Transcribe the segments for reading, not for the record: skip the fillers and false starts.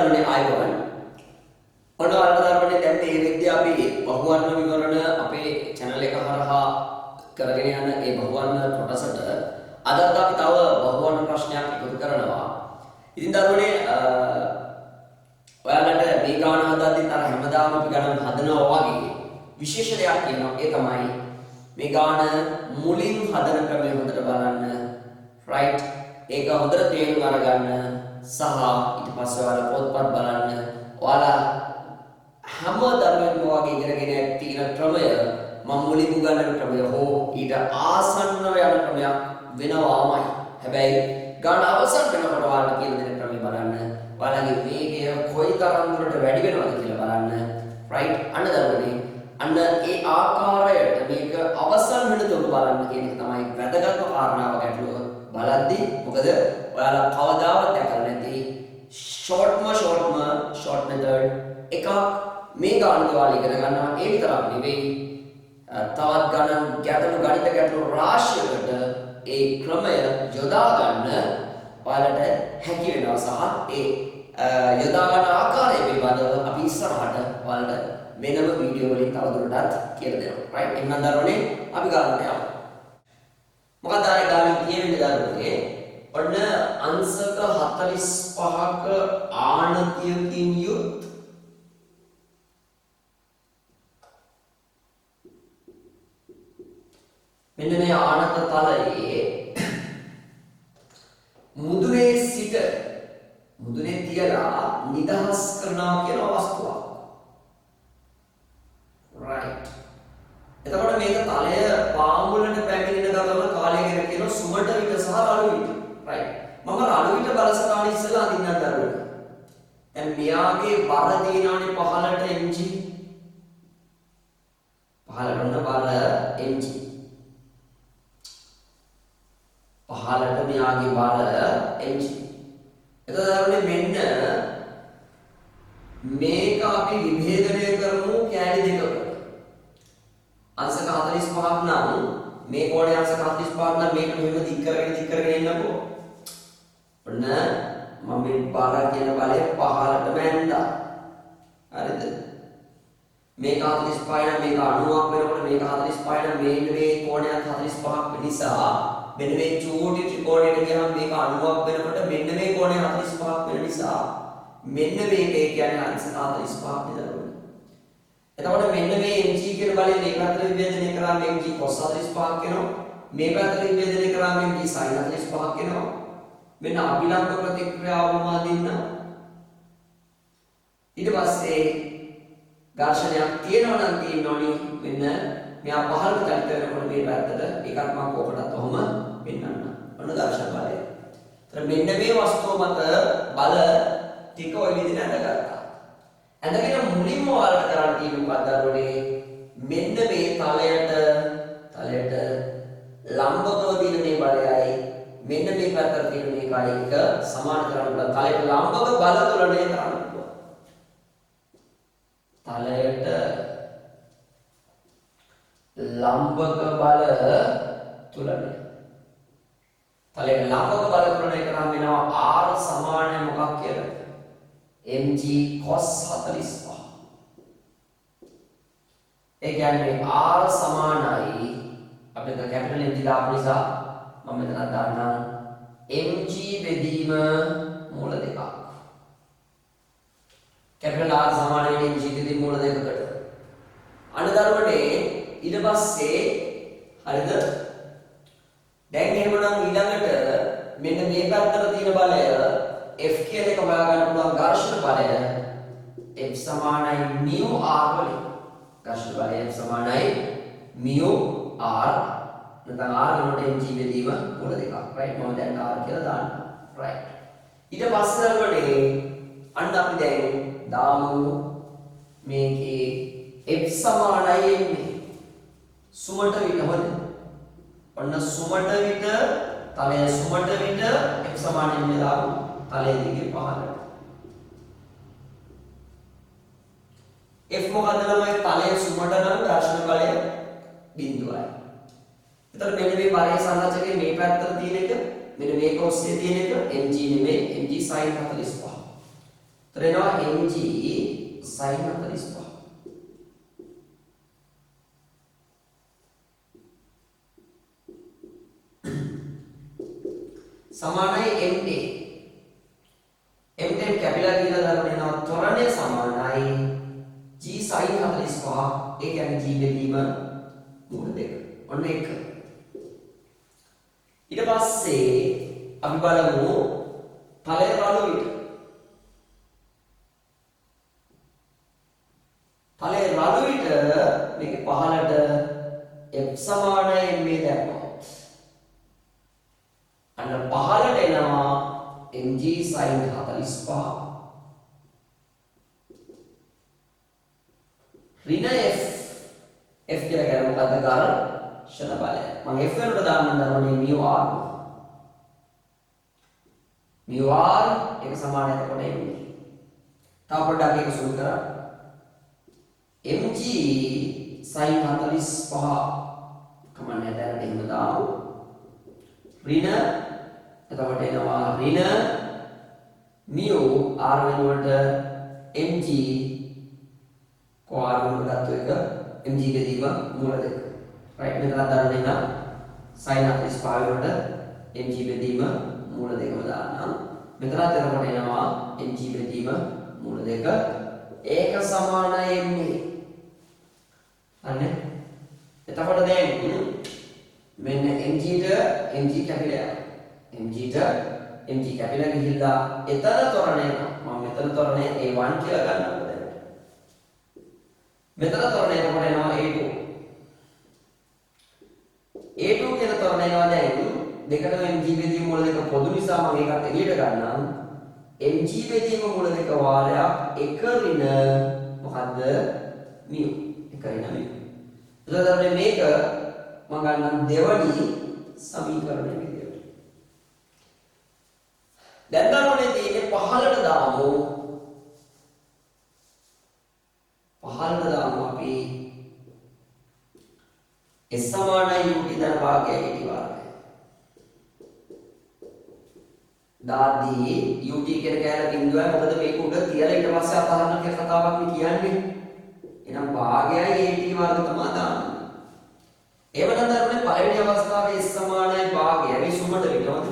දරුවනේ ආයුබෝවන්. ඔන්න ඔයාලට දරුවනේ දැන් මේ විදිහට අපි බහුවර්ණ විවරණ අපේ channel එක හරහා කරගෙන යන ඒ බහුවර්ණ කොටසට අදත් අපි තව බහුවර්ණ ප්‍රශ්නයක් එකතු කරනවා. ඉතින් දරුවනේ ඔයාලට මේ ගාන හදද්දී තර හැමදාම අපි ගණන් හදනවා වගේ විශේෂ දෙයක් කියනවා. ඒ තමයි මේ ගාන මුලින් හදන ක්‍රමය හොඳට බලන්න. right? ඒක හොඳට තේරුම් අරගන්න සහ ඊට පස්සේ ඔයාලා පොත්පත් බලන්න. ඔයාලා හැම දරුවෙක්ම වගේ ඉගෙනගෙන තියෙන ක්‍රමය මම මුලින් උගන්වන ක්‍රමය හෝ ඊට ආසන්නව යන ක්‍රමයක් වෙනවාමයි. හැබැයි ගාන අවසන් වෙනකොට ඔයාලා කියන දේ ක්‍රමය බලන්න. ඔයාලගේ වේගය කොයිතරම් දුරට වැඩි වෙනවද කියලා බලන්න. right? අන්න දරුවනේ අන්න ඒ ආකාරයට මේක අවසන් වෙන තුරු බලන්න කියන එක තමයි වැදගත්ම කාරණාව ගැටලුව බලද්දී. මොකද ඔයාලා කවදාවත් දැකලා නැති short method එකක් මේ ගානට ඔයාලා ඉගෙන ගන්නවා. ඒ විතරක් නෙවෙයි තවත් ගණන් ගණිත ගැටලු රාශියකට ඒ ක්‍රමය යොදා ගන්න ඔයාලට හැකි වෙනවා සහ ඒ යොදා ගන්න ආකාරය පිළිබඳව අපි ඉස්සරහට ඔයාලට වෙනම වීඩියෝ වලින් තවදුරටත් කියලා දෙනවා. right? එහෙනම් දරුවනේ අපි ගන්නට යමු. මොකද ආයේ ගාමින් කියෙන්නේ දරුවනේ ඔන්න අංශක 45ක ආනතියකින් යුත් මෙන්න මේ ආනත තලයේ මුදුනේ සිට මුදුනේ තියලා නිදහස් කරනවා කියන වස්තුවක්. right. එතකොට මේක තලය පාමුලට පැමිණෙන ගමන කාලය ගැන කියන සුමට විට සහ රළු විට. right. මම රළු විට බලසටහන ඉස්සලා අඳින්නත් දරුවනේ. දැන් මෙයාගේ බර දිනානේ 15ට mg. 15ට උන බර mg. 15ට මෙයාගේ බර mg. එතකොට දරුවනේ මෙන්න මේක අපි විභේදනය කරමු කෑලි දෙකකට. අංශක 45ක් නම් මේ කෝණය අංශක 45ක් නම් මේක මෙහෙම දික් කරගෙන එන්නකෝ. ඔන්න මම මේ බාර කියන බලය 15ටම ඇඳා. හරිද? මේක 45 නම් මේක 90ක් වෙනකොට මේක 45 නම් මේ කෝණයක් 45ක් නිසා මෙන්න මේ චූටි ත්‍රිකෝණයට ගියම මේක 90ක් වෙනකොට මෙන්න මේ කෝණය 45ක් වෙන නිසා මෙන්න මේක කියන්නේ අංශක 45ක් නේද? එතකොට මෙන්න මේ mg කියන බලය මේ පැත්තට විභජනය කරාම mg cos 45ක් වෙනවා. මේ පැත්තට විභජනය කරාම mg sin 45ක් වෙනවා. මෙන්න අභිලම්බ ප්‍රතික්‍රියාවම අදින්න. ඊට පස්සේ ඝර්ෂණයක් තියෙනවා නම් තියෙනෝනි මෙන්න මෙයා 15ට චලිත වෙනකොට මේ පැත්තට ඒකත් මම කොකටත් ඔහොම පෙන්නන්න. ඔන්න ඝර්ෂණ බලය. ඒතර මෙන්න මේ වස්තුව මත බල ටික ඔය විදිහට ඇඳගත්තා. ඇඳගෙන මුලින්ම ඔයාලට කරන්න තියෙන මොකක්ද දරුවනේ? මෙන්න මේ තලයට ලම්බකව තියෙන මේ බලයයි මෙන්න මේ පැත්තට තියෙන මේකයි එක සමාන කරන්න පුළුවන්. තලයට ලම්බක බල තුලණය කරන්න පුළුවන්. තලයට ලම්බක බල තුලණය. තලයට ලම්බක බල තුලණය කරාම වෙනවා r සමාන මොකක් කියලා? mg cos 45. ඒ කියන්නේ r සමානයි අපිට කැපිටල් mg දාපු නිසා මම මෙතන දාන්නම් mg බෙදීම මූල දෙකක්. කැපිටල් r සමාන වෙන්නේ mg බෙදීම මූල දෙකකට. අනුදරුවනේ ඊට පස්සේ හරිද? දැන් එහෙමනම් ඊළඟට මෙන්න මේ පැත්තට තියෙන බලය F කියන එක හොයාගන්න පුළුවන් ඝර්ෂණ බලය F සමානයි μ r වලින්. ඝර්ෂණ බලය F සමානයි μ r නැත්නම් r වෙනකොට mg බෙදීම මූල දෙකක්. right? මම දැන් r කියලා දාන්නම්. right. ඊට පස්සේ දරුවනේ අන්න අපි දැන් දාමු මේකේ F සමානයි එන්නේ සුමට විට හොද. ඔන්න සුමට විට තලය සුමට විට F සමානයි එන්නේ දාමු. තලයේ දිගේ 15ට. F මොකද්ද ළමයි? තලයේ සුමට නම් ඝර්ෂණ බලය බිඳුවයි. එතකොට මෙන්න මේ පරේ සංරචකයේ මේ පැත්තට තියෙන එක මෙන්න මේක ඔස්සේ තියෙන එක mg නෙමෙයි mg sin 45. එනවා mg sin 45 සමානයි MA. M10 කැපිලා කියලා දාගෙන එනවා ත්වරණය සමානයි G sin 45. ඒ කියන්නේ G බෙදීම මූල දෙක. ඔන්න එක. ඊට පස්සේ අපි බලමු ඵලය රළු විට. ඵලය රළු විට මේක පහළට f සමානයි මේ දැම්මොත් අන්න පහළට එනවා mg sin 45 ඍණ f කියලා කියන්නේ මොකද්ද ඝර්ෂණ බලය. මම f වලට දාන්න දරන්නේ mu r. mu r එක සමාන එතකොට mg. තව පොඩ්ඩක් ඒක සුළු කරා. mg sin 45 කමන්නේ දැන් එහෙම දාමු. ඍණ එතකොට එනවා ඍණ mu r වෙනුවට mg කොහාර වුණ ගත්ත එක mg බෙදීම මූල දෙක. රයිට් මෙතන දාන්න නම් sin 45 වලට mg බෙදීම මූල දෙකම දාන්නම්. මෙතනත් එතකොට එනවා mg බෙදීම මූල දෙක. ඒක සමානයි මේ. අනේ එතකොට දැන් මෙන්න mg කැපිලා mg කැපිලා ගිහිල්ලා එතන තොරණය මම මෙතන තොරණය a1 කියලා ගන්නවා දැන්. මෙතන තොරණය එතකොට එනවා a2 කියන තොරණය එනවා දැන් දෙකටම mg බෙදීම මූල දෙක පොදු නිසා මම ඒකත් එළියට ගන්නම්. mg බෙදීම මූල දෙක වාරයක් එක ඍණ මොකද්ද mu එක ඍණ mu. එතකොට මේක මම ගන්නම් දෙවනි සමීකරණය විදියට. දැන් ගන්නනේ තියෙන්නේ පහළට දාමු. අපි s සමානයි u ගේ ධන භාගයයි dt වර්ගය. දාදී ut කියන කෑල්ල බිඳුවයි මොකද මේක උඩ තියලා ඊට පස්සේ අතහරින කියලා කතාවක් නේ කියන්නේ. එහෙනම් භාගයයි at වර්ග තමයි දාන්නේ. එවනම් ධර්මයේ පළවෙනි අවස්ථාවේ s සමානයි භාගය මේ සුමට විතරද?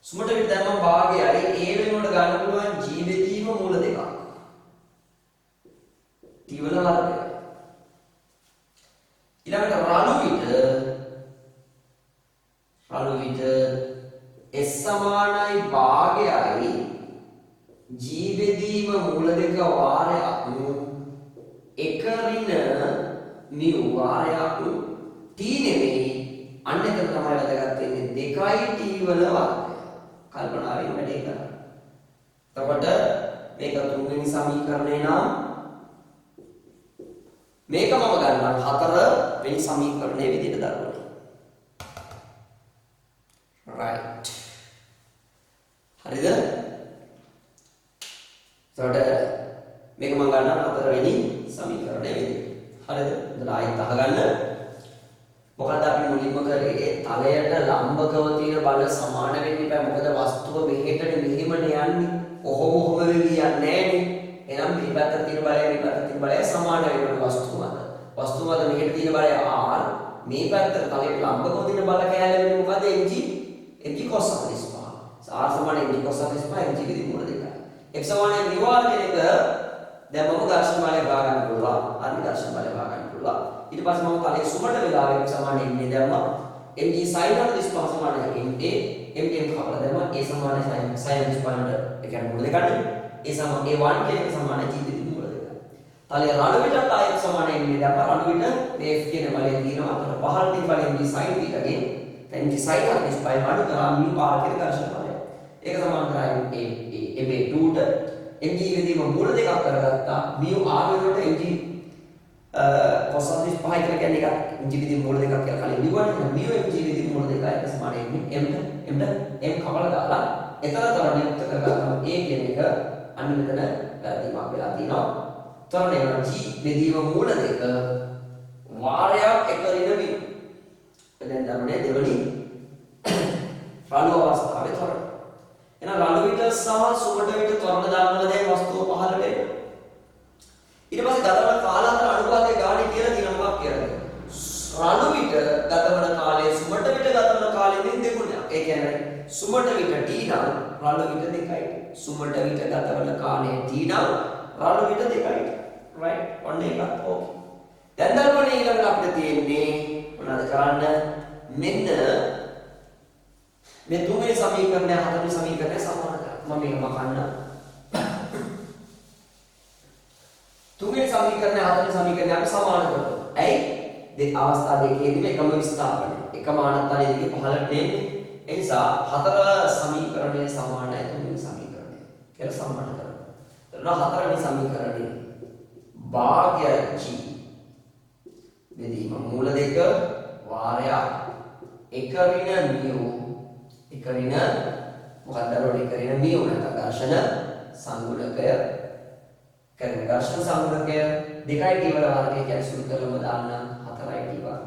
සුමට විතර දැම්මම භාගයයි a වෙනුවට ගන්න පුළුවන් g බෙදීම මූල දෙකක්. t වල වර්ගය. ඊළඟට රළු විට s සමානයි භාගයයි g බෙදීම මූල දෙක වාරයක් එක ඍණ mu වාරයක් t නෙමෙයි අන්න එක තමයි වැදගත් වෙන්නේ 2t වල වර්ගය. කල්පනාවෙන් වැඩේ කරන්න. එතකොට මේක තුන්වෙනි සමීකරණය නම් මේක මම ගන්නම් හතරවෙනි සමීකරණයේ විදිහට දානවා. right. හරිද? එතකොට මේක මම ගන්නම් හතරවෙනි සමීකරණයේ විදිහට. හරිද? දැන් ආයෙත් අහගන්න. මොකද අපි මුලින්ම කරේ තලයට ලම්බකව තියෙන බල සමාන වෙන්න බෑ. මොකද වස්තුව මෙහෙට මෙහෙමනේ යන්නේ. කොහොම වෙන්නේ යන්නේ නෑනේ. එහෙනම් මේ පැත්තට තියෙන බලය මේ පැත්තට තියෙන බලය සමාන වෙනවා වස්තුව මත. වස්තුව මත මෙහෙට තියෙන බලය r. මේ පැත්තට තලයට ලම්බකව තියෙන බල කෑල්ල වෙන්නේ මොකද mg cos 45. r සමාන mg cos 45 mg ගේ මූල දෙකයි. x සමාන mu r කියන එක දැන් මම ඝර්ෂණ බලය හොයා ගන්න පුළුවන්. අනිත් ඝර්ෂණ බලය හොයා ගන්න පුළුවන්. ඊට පස්සේ මම තලයේ සුමට වෙලාවෙක සමාන ඉන්නේ දැම්මා mg sin 45 සමාන ma mg කපලා දැම්මා a සමාන sin 45 ඒ කියන්නේ මූල දෙකනේ a සමාන a1 කියන එක සමාන g දෙක මූල දෙක. තලයේ රළු විටත් ආයෙත් සමාන ඉන්නේ දැම්මා රළු විට මේ f කියන බලය තියෙනවා අතට පහළ තියෙන බලය mg sin θ ගේ දැන් mg sin 45 අඩු කරා mu r කියන ඝර්ෂණ බලය. ඒක සමාන කරන්නේ a2ට mg වෙදීම මූල දෙකක් කරගත්තා mu r වෙනුවට mg cos 45 කියලා කියන්නේ එක mg විදිහේ මූල දෙකක් කියලා කලින් ලිව්වනේ. mu mg විදිහේ මූල දෙකයි එක සමාන වෙන්නේ m කවල දාලා එතන තරණය උත්තර කරගන්නවා a කියන එක අන්න මෙතන වැරදීමක් වෙලා තියෙනවා. තරණය වෙන g විදිහේ මූල දෙක වාරයක් එක ඍණ වි. දැන් ධර්මයේ දෙවනි රළු අවස්ථාවේ තරණ. එහෙනම් රළු විට සහ සුමට විට ත්වරණ ධර්මවල දැන් වස්තුව පහළට එනවා. ඊට පස්සේ ගතවන කාල අතර අනුපාතයේ ගාණේ කියලා තියෙන මොකක් කියලාද? රළු විට ගතවන කාලය සුමට විට ගතවන කාලෙකින් දෙගුණයක්. ඒ කියන්නේ සුමට විට t නම් රළු විට 2යි. සුමට විට ගතවන කාලය t නම් රළු විට 2යි. right? ඔන්න ඒකත් ඕකේ. දැන් දරුවනේ ඊළඟට අපිට තියෙන්නේ මොනවද කරන්න? මෙන්න මේ තුන්වෙනි සමීකරණය හතරවෙනි සමීකරණය සමාන කරන්න. මම මේක මකන්න. තුන්වෙනි සමීකරණය හතරවෙනි සමීකරණය අපි සමාන කරමු. ඇයි? අවස්ථා දෙකේදීම එකම විස්ථාපනය. එකම ආනත්තය දෙකේ පහළට එන්නේ. ඒ නිසා හතර සමීකරණය සමානයි තුන්වෙනි සමීකරණය. කියලා සමාන කරමු. එතන හතරවෙනි සමීකරණය භාග්‍ය g බෙදීම මූල දෙක වාරයක් එක ඍණ μ එක ඍණ මොකක්ද රෝඩේ කරන μ නැත්නම් ඝර්ෂණ සංගුණකය කරන ඝර්ෂණ සංගුණකය 2යි t වල වර්ගය කියන්නේ සුළු කරලම දාන්න 4යි t වර්ග.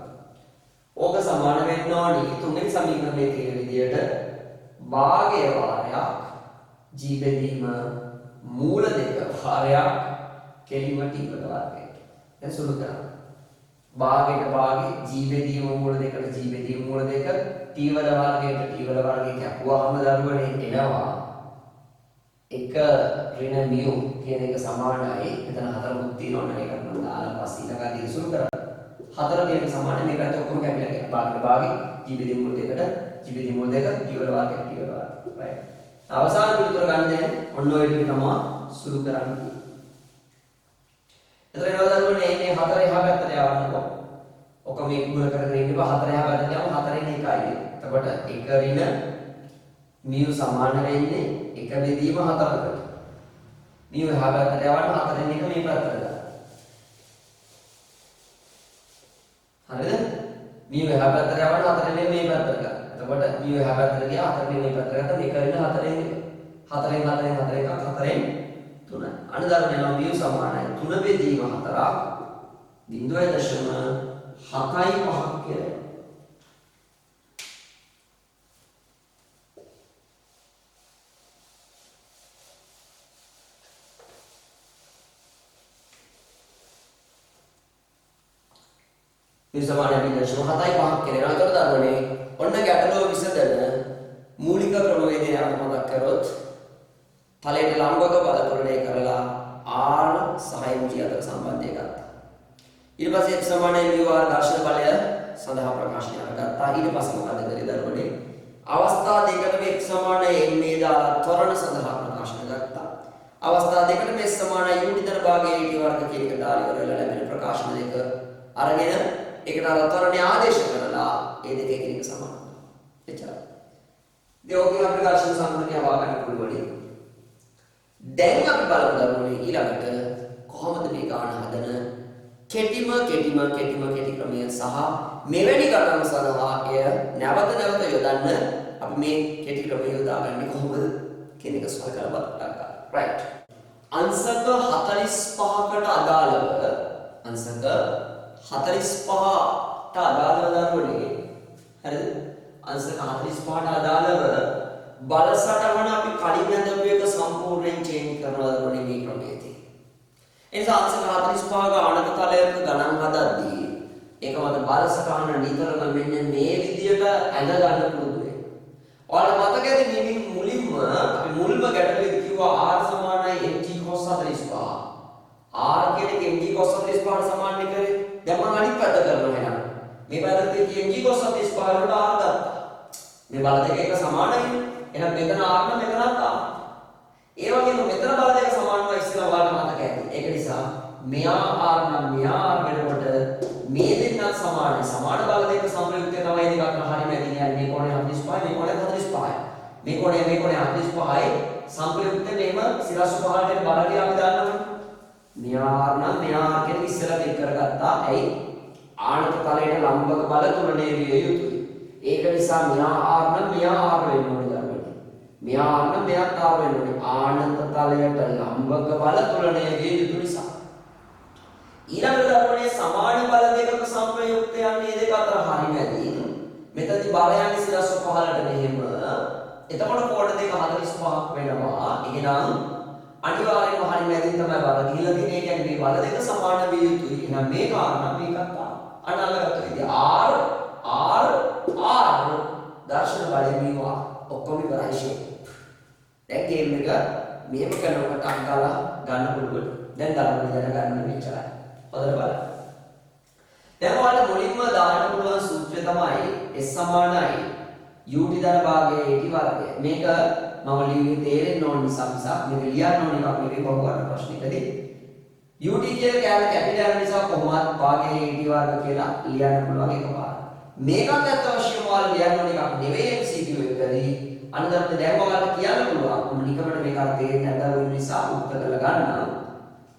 ඕක සමාන වෙන්න ඕනි තුන්වෙනි සමීකරණයේ තියෙන විදිහට භාගය වාරයක් g බෙදීම මූල දෙක වාරයක් කෙලිම t වල වර්ගයට. දැන් සුළු කරන්න. භාගයට භාගේ g බෙදීම මූල දෙකට g බෙදීම මූල දෙක t වල වර්ගයට t වල වර්ගයට යපුවාම දරුවනේ එනවා එක ඍණ μ කියන එක සමානයි. මෙතන හතරකුත් තියෙනවා නේ. ඒකට මම දාලා පස්සේ ඊළඟට සුළු කරා. හතර කියන සමාන මේකට ඔක්කොම කැපිලා ගියා. භාගයට භාගේ g බෙදීම මූල දෙකට g බෙදීම මූල දෙක t වල වර්ගයට t වල වර්ගය. right. අවසාන පිළිතුර ගන්න දැන් ඔන්න ඔය ටික තමයි සුළු කරන්නේ. එතන එනවා දරුවනේ මේ හතර එහා පැත්තට යවන්නකො. ඔක මේ ගුණ කරගෙන ඉන්න බා හතර එහා පැත්තට යවම හතරෙන් එකයි. එතකොට එක ඍණ μ සමාන වෙන්නේ එක බෙදීම හතරකට. μ එහා පැත්තට යවන්න හතරෙන් එක මේ පැත්තට දාන්න. හරිද? μ එහා පැත්තට යවන්න හතරෙන් එක මේ පැත්තට ගන්න. එතකොට μ එහා පැත්තට ගියා හතරෙන් මේ පැත්තට ගත්තා එක ඍණ හතරෙන් එක. හතරෙන් එකක් හතරෙන් 3. අනුදාන වෙනවා μ සමානයි 3 බෙදීම 4ක් 0.75 කියලා. මේ සමානයි 0.75 කියලා. ඒකට දරුවනේ ඔන්න ගැටලුව විසඳන මූලික ක්‍රමවේදය මතක් කරොත් තලයට ලම්බක බල තුලණය කරලා r සහ mg අතර සම්බන්ධය ගත්තා. ඊට පස්සේ x සමානයි μ r ඝර්ෂණ බලය සඳහා ප්‍රකාශනය කරගත්තා. ඊට පස්සේ මොකද කරේ දරුවනේ? අවස්ථා දෙකකම x සමානයි m දාලා ත්වරණ සඳහා ප්‍රකාශන ගත්තා. අවස්ථා දෙකකම s සමානයි u විතර භාගයේ t වර්ග කියන එක දාලා ඉවරලා ලැබෙන ප්‍රකාශන දෙක අරගෙන ඒකට අර ත්වරණය ආදේශ කරලා ඒ දෙක එකිනෙක සමාන. එච්චරයි. දැන් ඔකේ අපේ ඝර්ෂණ සම්බන්ධය හොයා ගන්න පුළුවන්. දැන් අපි බලමු දරුවනේ ඊළඟට කොහොමද මේ ගාන හදන කෙටි ක්‍රමය සහ මෙවැනි ගණන් සඳහා එය නැවත යොදන්න අපි මේ කෙටි ක්‍රමය යොදාගන්නේ කොහොමද කියන එක සලකලා බලන්න. right. අංශක 45කට අදාළව දරුවනේ හරිද? අංශක 45ට අදාළව බල සටහන අපි කලින් හදපු එක සම්පූර්ණයෙන් චේන්ජ් කරනවා දරුවනේ මේ ක්‍රමයේදී. ඒ නිසා අංශක 45 ගානක තලයක ගණන් හදද්දී ඒක මත බල සටහන නිතරම මෙන්න මේ විදියට ඇඳ ගන්න පුරුදු වෙන්න. ඔයාලට මතකද මේ මුලින්ම අපි මුල්ම ගැටලුවේ කිව්වා r සමානයි mg cos 45. r කියන්නේ mg cos 45 සමාන නේ කරේ. දැන් මම අනිත් පැත්ත කරනවා එහෙනම්. මේ පැත්තේ mg cos 45 වලට r ගත්තා. මේ බල දෙක එක සමානයි. එහෙනම් මෙතන r නම් මෙතනත් r. ඒ වගේම මෙතන බල දෙක සමානව ඉස්සෙල්ලා ඔයාලට මතක ඇති. ඒක නිසා මෙයා r නම් මෙයා r වෙනකොට මේ දෙන්නත් සමානයි. සමාන බල දෙක සම්ප්‍රයුක්තය තමයි දෙක අතර හරියම ඇතිනේ. මේ කොණය 45 මේ කොණය 45. මේ කොණය 45යි සම්ප්‍රයුක්තය මෙහෙම සිරස්ු පහළට එන බල ටික අපි දන්නවා. මෙයා r නම් මෙයා r කියන ඉස්සෙල්ලා දෙක කරගත්තා. ඇයි? ආනත තලයට ලම්බක බල තුනනේ විය යුතුයි. ඒක නිසා මෙයා r නම් මෙයා r වෙන්න ඕනේ දරුවනේ. මෙයා r නම් මෙයාත් r වෙන්න ඕනේ. ආනත තලයට ලම්බක බල තුනනේ විය යුතු නිසා. ඊළඟට දරුවනේ සමාන බල දෙකක සම්ප්‍රයුක්ත යන්නේ දෙක අතර හරියමදී. මෙතනදී බල යන්නේ සිරස්ව පහළට මෙහෙම. එතකොට කෝණ දෙක 45ක් වෙනවා. එහෙනම් අනිවාර්යයෙන්ම හරිය මැදින් තමයි බල ගිහිලා තියෙන්නේ. ඒ කියන්නේ මේ බල දෙක සමාන විය යුතුයි. එහෙනම් මේ කාරණා මේකත් අනාගත විදිය R දර්ශන බලය මේවා ඔක්කොම ඉවරයි ෂේ. දැන් ගේම් එක මෙහෙම කරනකොට අංගලා ගන්න පුළුවන්. දැන් ධර්ම දැනගන්න මෙච්චරයි. හොඳට බලන්න. දැන් ඔයාලට මුලින්ම දාන්න පුළුවන් සූත්‍රය තමයි S සමානයි ut ධන භාගයේ at වර්ගය. මේක මම ලියුවේ තේරෙන්න ඕන නිසා මේක ලියන්න ඕන එකක් නෙවෙයි බහුවර්ණ ප්‍රශ්නිකදී. ut කියලා කැලේ කැපිටල් නිසා කොහොමවත් භාගයේ at වර්ග කියලා ලියන්න පුළුවන් එකපාරට. මේකත් අත්‍යවශ්‍යම ඔයාලා ලියන්න ඕන එකක් නෙවෙයි MCQ එකදී. අනිදාත් දැන් ඔයාලට කියන්න පුළුවන් මම නිකමට මේක තේරෙන්නේ නැතව වෙන නිසා උත්තර කරලා ගන්න.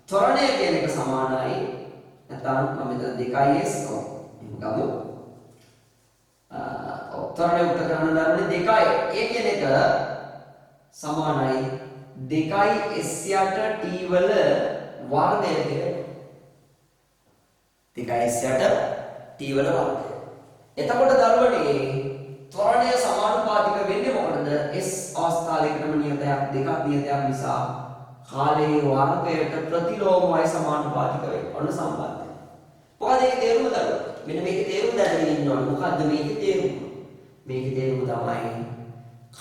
ත්වරණය කියන එක සමානයි නැත්නම් මම මෙතන 2s ගමු. ත්වරණය උත්තර කරන්න දරන්නේ 2යි. ඒ කියන එක සමානයි 2s යට t වල වර්ගය කියලා. 2s යට t වල වර්ගය. එතකොට දරුවනේ ත්වරණය සමානුපාතික වෙන්නේ මොකටද? s අවස්ථාවේකටම නියතයක් දෙකක් නියතයක් නිසා කාලයේ වර්ගයට ප්‍රතිලෝමයි සමානුපාතික වෙන්නේ. ඔන්න සම්බන්ධය. මොකද ඒකේ තේරුම දරුවෝ? මෙන්න මේකේ තේරුම දැනගෙන ඉන්න ඕනේ. මොකද්ද මේකේ තේරුම? මේකේ තේරුම තමයි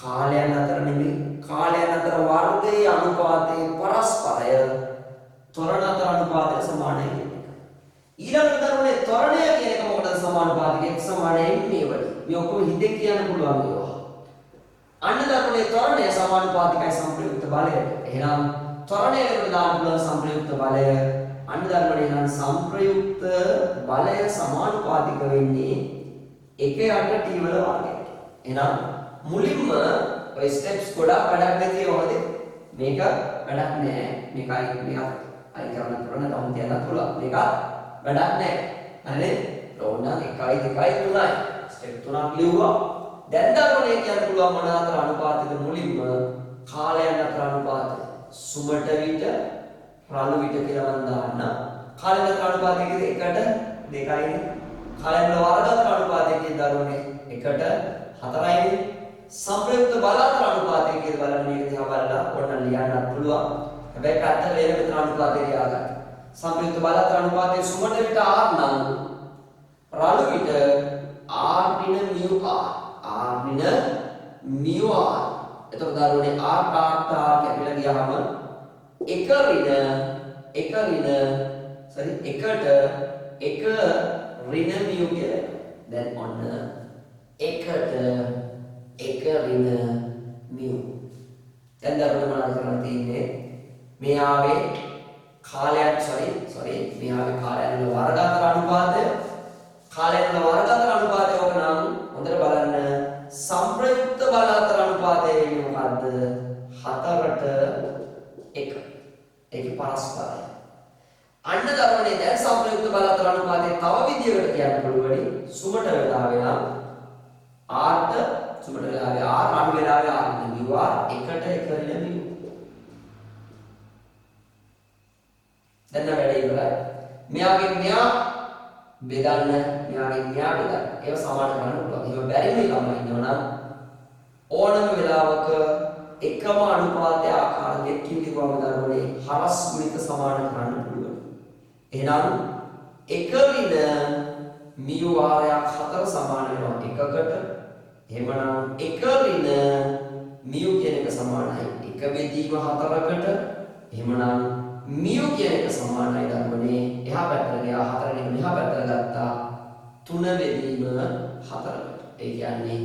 කාලයන් අතර නෙමෙයි කාලයන් අතර වර්ගයේ අනුපාතයේ පරස්පරය ත්වරණ අතර අනුපාතයට සමානයි කියන එක. ඊළඟට දරුවනේ ත්වරණය කියන එක මොකටද සමානුපාතික? x සමානයි මේ වලට. මේ ඔක්කොම හිතේ කියන්න පුළුවන් ඒවා. අන්න දරුවනේ ත්වරණය සමානුපාතිකයි සංප්‍රයුක්ත බලයට. එහෙනම් ත්වරණය වෙන දාන්න පුළුවන් සංප්‍රයුක්ත බලය අන්න දරුවනේ නම් සංප්‍රයුක්ත බලය සමානුපාතික වෙන්නේ 1 යට t වල වර්ගයට. එහෙනම් මුලින්ම ඔය ස්ටෙප්ස් ගොඩක් වැඩක් නැති වවද මේක වැඩක් නෑ. මේකයි මේක අයි කරන්න පුළුවන් නම් තියන්න පුළුවන්. මේක වැඩක් නෑ. හරිනේ? ඕනනම් 1 2 3යි. ස්ටෙප් 3ක් ලිව්වා. දැන් දරුවනේ කියන්න පුළුවන් මොන අතර අනුපාතද මුලින්ම කාලයන් අතර අනුපාතය. සුමට විට රළු විට කියලා මම දාන්න. කාලයන් අතර අනුපාතය කියන්නේ 1ට 2යිනේ. කාලයන් වල වර්ග අතර අනුපාතය කියන්නේ දරුවනේ 1ට 4යිනේ. සංප්‍රයුක්ත බල අතර අනුපාතය කියලා බලන්න මේක දිහා බලලා ඔන්න ලියන්නත් පුළුවන්. හැබැයි පැත්තට වේල මෙතන අනුපාතය ලියාගන්න. සංප්‍රයුක්ත බල අතර අනුපාතය සුමට විට r නම් රළු විට r ඍණ μ r ඍණ μ r. එතකොට දරුවනේ r කාටා කැපිලා ගියාම එක ඍණ එකට එක ඍණ μ කියලා. දැන් ඔන්න එකට එක ඍණ μ. දැන් දරුවනේ මොනවද කරන්න තියෙන්නේ? මේ ආවේ කාලයක් මේ ආවේ කාලයන් වල වර්ග අතර අනුපාතය. කාලයන් වල වර්ග අතර අනුපාතය ඔක නම් හොඳට බලන්න සංප්‍රයුක්ත බල අතර අනුපාතය වෙන්නේ මොකද්ද? 4ට 1. ඒකේ පරස්පරයි. අන්න දරුවනේ දැන් සංප්‍රයුක්ත බල අතර අනුපාතය තව විදියකට කියන්න පුළුවනි. සුමට වෙලාවේ නම් r ට සුමට වෙලාවේ r අනු වෙලාවේ r නිවා 1ට 1 ඍණ μ. දැන් වැඩ ඉවරයි. මෙයාගෙන් මෙයා බෙදන්න මෙයාගෙන් මෙයා බෙදන්න. ඒව සමාන කරන්න පුළුවන්. එහෙම බැරි වෙයි ළමයි ඉන්නවනම් ඕනම වෙලාවක එකම අනුපාතය ආකාර දෙකකින් ලිව්වම දරුවනේ හරස් ගුණිත සමාන කරන්න පුළුවන්. එහෙනම් 1 ඍණ μ වාරයක් 4 සමාන වෙනවා 1කට. එහෙමනම් 1 ඍණ μ කියන එක සමානයි 1 බෙදීම 4කට. එහෙමනම් μ කියන එක සමානයි දරුවනේ එහා පැත්තට ගියා 4 නෙමෙයි මෙහා පැත්තට ගත්තා 3 බෙදීම 4කට. ඒ කියන්නේ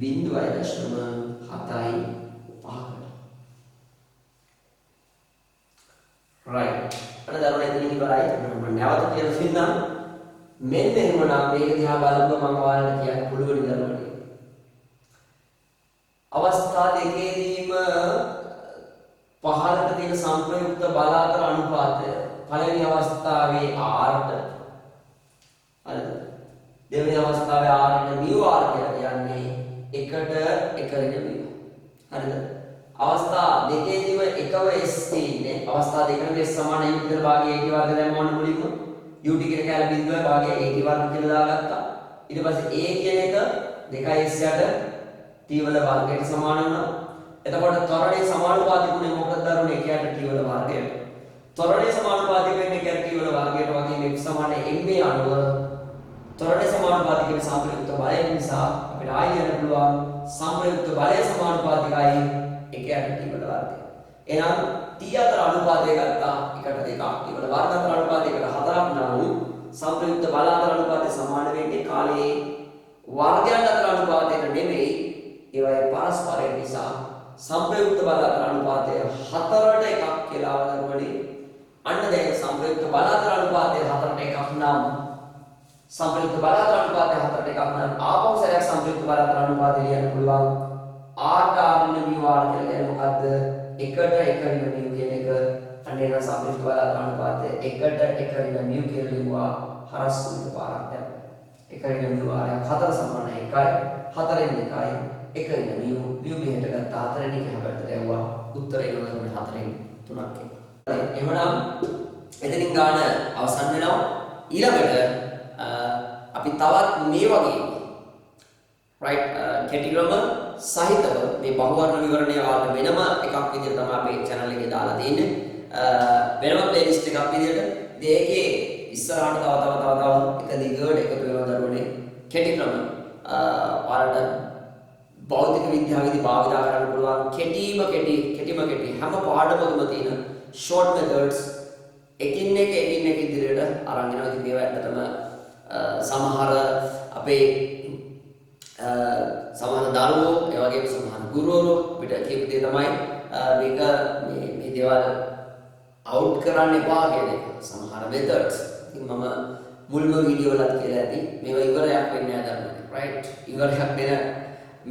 0.75කට. right. අර දරුවනේ එතනින් ඉවරයි. මම නැවත කියලා දෙන්නම්. මෙන්න එහෙමනම් මේක දිහා බලනකොට මම ඔයාලට කියන්න පුළුවන් දරුවනේ. අවස්ථා දෙකේදීම පහළට තියෙන සංප්‍රයුක්ත බල අතර අනුපාතය පළවෙනි අවස්ථාවේ r ට හරිද? දෙවෙනි අවස්ථාවේ r ට μ r කියලා කියන්නේ 1ට 1 ඍණ μ. හරිද? අවස්ථා දෙකේදීම එකව s තියෙන්නේ. අවස්ථා දෙකම s සමාන u විතර භාගයේ at වර්ග දැම්ම ඕන මුලින්ම ut කියන කැල බිඳුව භාගයේ at වර්ග කියලා දාගත්තා. ඊට පස්සේ a කියන එක 2s යට t වල වර්ගයට සමාන වුණා. එතකොට ත්වරණයේ සමානුපාතිකුනේ මොකක්ද දරුනේ? එකට t වල වර්ගයට. ත්වරණයේ සමානුපාතික වෙන්නේ එකට t වල වර්ගයට වගේ x සමාන m අනුව ත්වරණයේ සමානුපාතිකයේ සම්ප්‍රයුක්ත බලය නිසා අපිට ආයෙ යන්න පුළුවන් සම්ප්‍රයුක්ත බලය සමානුපාතිකයි එකට t වල වර්ගය. එහෙනම් t අතර අනුපාතය ගත්තා එකට දෙකක්. t වල වර්ග අතර අනුපාතයකට හතරක් නම් සම්ප්‍රයුක්ත බල අතර අනුපාතය සමාන වෙන්නේ කාලයේ වර්ගයන් අතර අනුපාතයට නෙමෙයි ඒවායේ පරස්පරය නිසා සම්ප්‍රයුක්ත බල අතර අනුපාතය 4ට එකක් කියලා වදරුවනේ. අන්න දැන් සම්ප්‍රයුක්ත බල අතර අනුපාතය 4ට එකක් නම් සම්ප්‍රයුක්ත බල අතර අනුපාතය 4ට එකක් නම් ආපහු සැරයක් සම්ප්‍රයුක්ත බල අතර අනුපාතය ලියන්න පුළුවන් r ඍණ μ r කියලා කියන්නේ මොකද්ද? 1ට 1 ඍණ μ කියන එක. අන්න ඒක සම්ප්‍රයුක්ත බල අතර අනුපාතය 1ට 1 ඍණ μ කියලා ලියුවා හරස් කුණු පාරක් දැන්. 1 ඍණ μ r 4 සමාන 1යි 4න් 2යි 1 ඍණ μ මෙහෙට ගත්තා 4න් 1 හැබැයි දැවුවා උත්තරේ නෝන 4න් 3ක් එක. එහෙනම් එතනින් ගාන අවසන් වෙනවා. ඊළඟට අපි තවත් මේ වගේ right කෙටි ක්‍රම සහිතව මේ බහුවර්ණ විවරණය වාට වෙනම එකක් විදිහට තමයි අපේ channel එකේ දාලා තියෙන්නේ. වෙනම playlist එකක් විදිහට දෙකේ ඉස්සරහට තව එක දිගට එකතු වෙනවා දරුවනේ. කෙටි ක්‍රම වාලට භෞතික විද්‍යාවේදී භාවිතා කරන්න පුළුවන් කෙටිම කෙටි හැම පාඩමකම තියෙන short methods එකින් එක ඉදිරියට අරන් යනවා. ඉතින් මේවා ඇත්තටම සමහර අපේ සමහර දරුවෝ ඒ වගේම සමහර ගුරුවරු අපිට කියපු දේ තමයි මේක මේ දේවල් අවුට් කරන්න එපා කියන එක. සමහර methods ඉතින් මම මුල්ම වීඩියෝ වලත් කියලා ඇති මේවා ඉවරයක් වෙන්නේ නැහැ දරුවෝ. right ඉවරයක් වෙන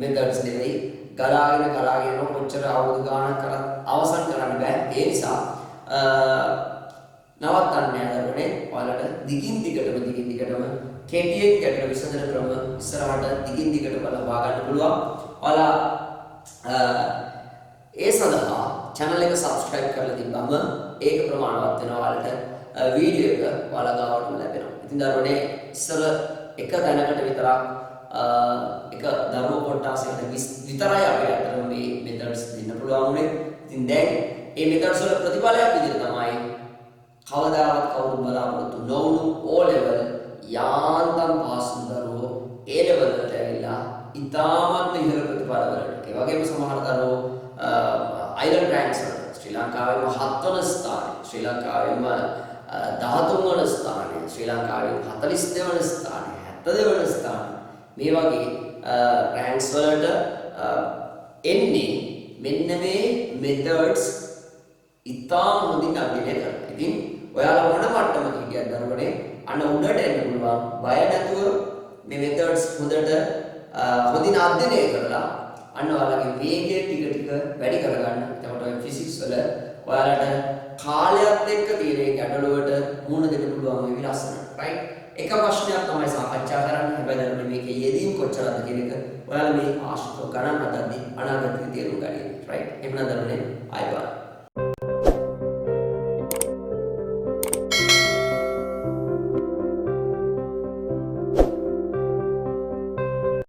methods නෙවෙයි. ගලාගෙන කොච්චර අවුරුදු ගාණක් කරත් අවසන් කරන්න බෑ. ඒ නිසා නවත්තන්න යනකොට ඔයාලට දිගින් දිගටම කෙටියෙන් ගැටළු විසඳන ක්‍රම ඉස්සරහට දිගින් දිගට බලවා ගන්න පුළුවන්. ඔයාලා ඒ සඳහා channel එක subscribe කරලා තිබ්බම ඒක ප්‍රමාණවත් වෙනවා. ඔයාලට වීඩියෝ එක ඔයාලා ගාවට ලැබෙනවා. ඉතින් දරුවනේ ඉස්සර එක දැනකට විතරක් එක දරුවෝ කොටසකට විතරයි අපිට අතර මේ methods දෙන්න පුළුවන් උනේ. ඉතින් දැන් මේ methods වල ප්‍රතිඵලයක් විදිහට තමයි කවදාවත් කවුරුත් බලාපොරොත්තු නොවුණු O level යාන්තම් පාස් දරුවෝ A level එකට ඇවිල්ලා ඉතාමත් ඉහළ ප්‍රතිඵල වලට. ඒ වගේම සමහර දරුවෝ island ranks වල ශ්‍රී ලංකාවේම 7 වන ස්ථානය, ශ්‍රී ලංකාවේම 13 වන ස්ථානය, ශ්‍රී ලංකාවේ 42 වන ස්ථානය, 72 වන ස්ථානය මේ වගේ ranks වලට එන්නේ මෙන්න මේ methods ඉතාම හොඳින් අධ්‍යයනය කරලා. ඉතින් ඔයාලා මොන මට්ටමක හිටියත් දරුවනේ අන්න උඩට එන්න පුළුවන්. බය නැතුව මේ methods හොඳින් අධ්‍යයනය කරලා අන්න ඔයාලගේ වේගය ටික වැඩි කරගන්න. එතකොට ඔය ෆිසික්ස් වල ඔයාලට කාලයත් එක්ක තියෙන ගැටලුවට මුහුණ දෙන්න පුළුවන් වෙයි ලස්සන. right එක ප්‍රශ්නයක් තමයි සාකච්ඡා කරන්න. හැබැයි දරුවනේ මේකේ යෙදීම් කොච්චරද කියන එක ඔයාලා මේ ආශ්‍රිතව ගණන් හදද්දී අනාගතයේ තේරුම් ගන්න. right එහෙනම් දරුවනේ ආයෙත්